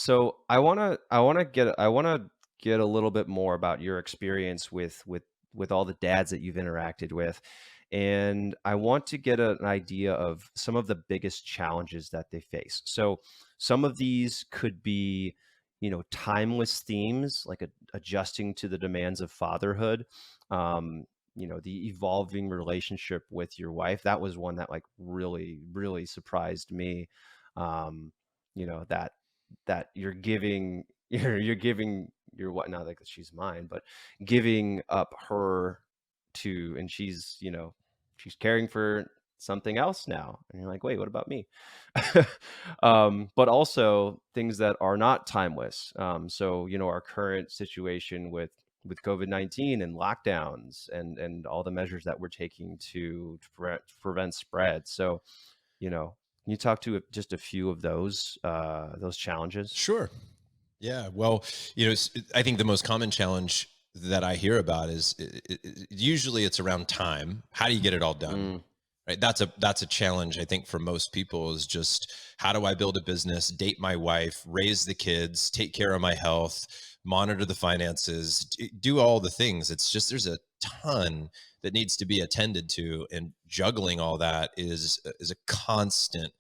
So I want to get a little bit more about your experience with all the dads that you've interacted with, and I want to get an idea of some of the biggest challenges that they face. So some of these could be, timeless themes like adjusting to the demands of fatherhood. The evolving relationship with your wife. That was one that like really, really surprised me. Um, that you're giving you're giving your what not like she's mine, but giving up her to and she's caring for something else now. And you're like, wait, what about me? But also things that are not timeless. So, our current situation with COVID-19 and lockdowns and all the measures that we're taking to prevent spread. So, can you talk to just a few of those challenges? Sure. Yeah. Well, I think the most common challenge that I hear about is usually it's around time. How do you get it all done? Mm, Right. That's a challenge, I think, for most people is just how do I build a business, date my wife, raise the kids, take care of my health, monitor the finances, do all the things. It's just there's a ton that needs to be attended to, and juggling all that is a constant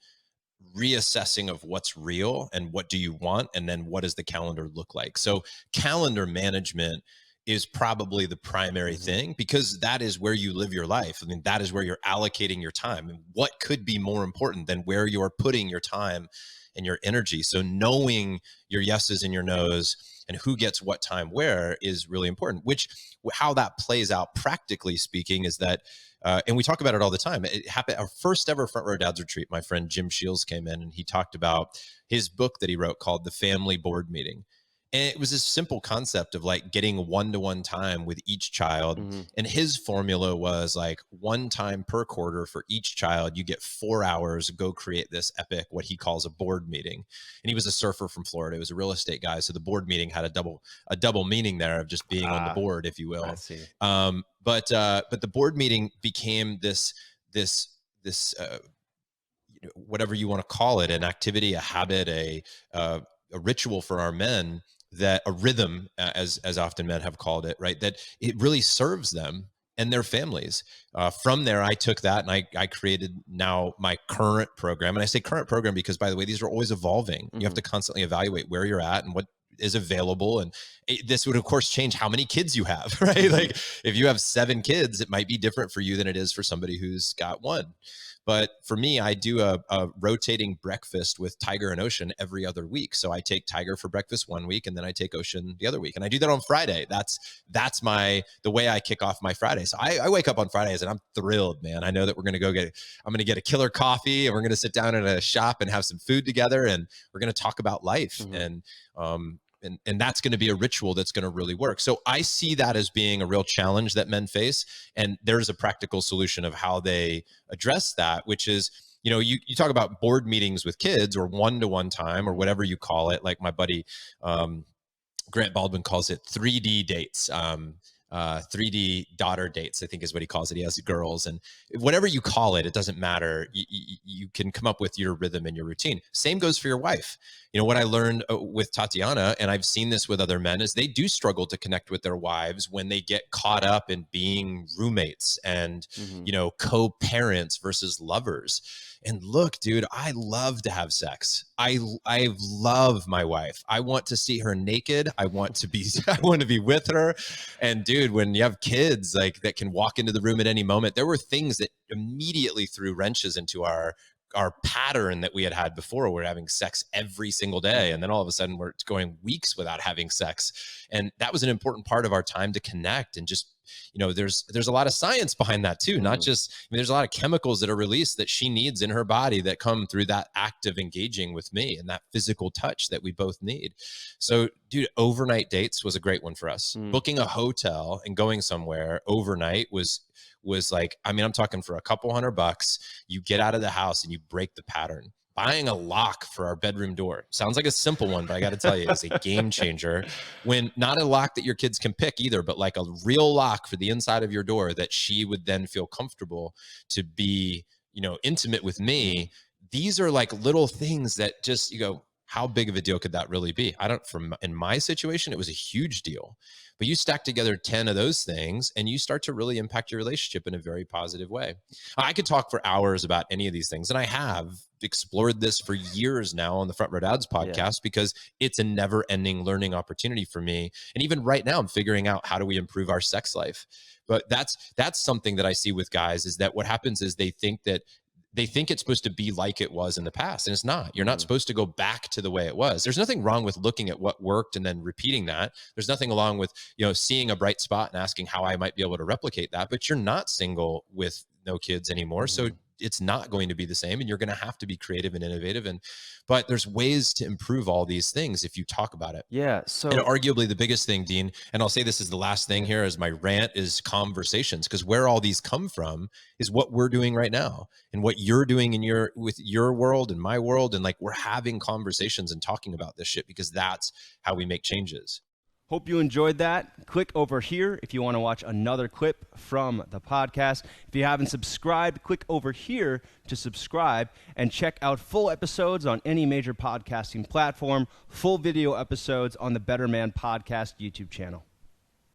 reassessing of what's real and what do you want, and then what does the calendar look like. So calendar management is probably the primary mhm, thing, because that is where you live your life. I mean, that is where you're allocating your time, and what could be more important than where you're putting your time and your energy. So knowing your yeses and your nos and who gets what time where is really important. Which, how that plays out practically speaking is that and we talk about it all the time. It happened our first ever front row dads retreat. My friend Jim Shields came in and he talked about his book that he wrote called The Family Board Meeting. And it was this simple concept of like getting one-to-one time with each child. mhm. And his formula was like one time per quarter for each child. You get 4 hours, go create this epic, what he calls a board meeting. And he was a surfer from Florida. He was a real estate guy. So the board meeting had a double meaning there of just being on the Ah, board, if you I will. see. But the board meeting became this whatever you want to call it, an activity, a habit, a ritual for our men, that a rhythm, as often men have called it, right? That it really serves them and their families. From there, I took that and I created now my current program. And I say current program because, by the way, these are always evolving. You have Mhm, to constantly evaluate where you're at and what is available. And this would, of course, change how many kids you have, right? mhm. Like if you have 7 kids, it might be different for you than it is for somebody who's got one. But for me, I do a rotating breakfast with Tiger and Ocean every other week. So I take Tiger for breakfast one week, and then I take Ocean the other week, and I do that on Friday. That's the way I kick off my Friday. So I wake up on Fridays and I'm thrilled, man. I know that I'm going to get a killer coffee, and we're going to sit down in a shop and have some food together, and we're going to talk about life. Mhm. And that's going to be a ritual that's going to really work. So I see that as being a real challenge that men face, and there's a practical solution of how they address that, which is, you talk about board meetings with kids or one-to-one time or Mhm. whatever you call it. Like my buddy Grant Baldwin calls it 3D dates. 3D daughter dates, I think is what he calls it. He has girls, and whatever you call it, it doesn't matter. You can come up with your rhythm and your routine. Same goes for your wife. What I learned with Tatiana, and I've seen this with other men, is they do struggle to connect with their wives when they get caught up in being roommates and, Mhm. co-parents versus lovers. And look, dude, I love to have sex. I love my wife. I want to see her naked. I want to be I want to be with her. And dude, when you have kids like that can walk into the room at any moment, there were things that immediately threw wrenches into our pattern that we had before. We're having sex every single day, and Mhm. then all of a sudden we're going weeks without having sex. And that was an important part of our time to connect. And just, there's a lot of science behind that too. Not Mhm. just, there's a lot of chemicals that are released that she needs in her body that come through that act of engaging with me and that physical touch that we both need. So dude, overnight dates was a great one for us. Mhm. Booking a hotel and going somewhere overnight was like, I mean, I'm talking for a couple $100. You get out of the house and you break the pattern. Buying a lock for our bedroom door sounds like a simple one, but I got to tell you, is a game changer. When not a lock that your kids can pick either, but like a real lock for the inside of your door that she would then feel comfortable to be, intimate with Mhm. me. These are like little things that just, how big of a deal could that really be? I don't, from in my situation, it was a huge deal. But you stack together 10 of those things and you start to really impact your relationship in a very positive way. I could talk for hours about any of these things, and I have explored this for years now on the Front Row Dads Yeah. podcast because it's a never ending learning opportunity for me. And even right now, I'm figuring out how do we improve our sex life. But that's something that I see with guys, is that what happens is they think it's supposed to be like it was in the past, and it's not. You're not Mhm. supposed to go back to the way it was. There's nothing wrong with looking at what worked and then repeating that. There's nothing wrong with, seeing a bright spot and asking how I might be able to replicate that. But you're not single with no kids anymore, so Mhm. it's not going to be the same, and you're going to have to be creative and innovative. But there's ways to improve all these things if you talk about it. Yeah. And So arguably the biggest thing, Dean, and I'll say this is the last thing yeah. here as my rant, is conversations, because where all these come from is what we're doing right now and what you're doing in with your world and my world. And like, we're having conversations and talking about this shit because that's how we make changes. Hope you enjoyed that. Click over here if you want to watch another clip from the podcast. If you haven't subscribed, click over here to subscribe and check out full episodes on any major podcasting platform, full video episodes on the Better Man Podcast YouTube channel.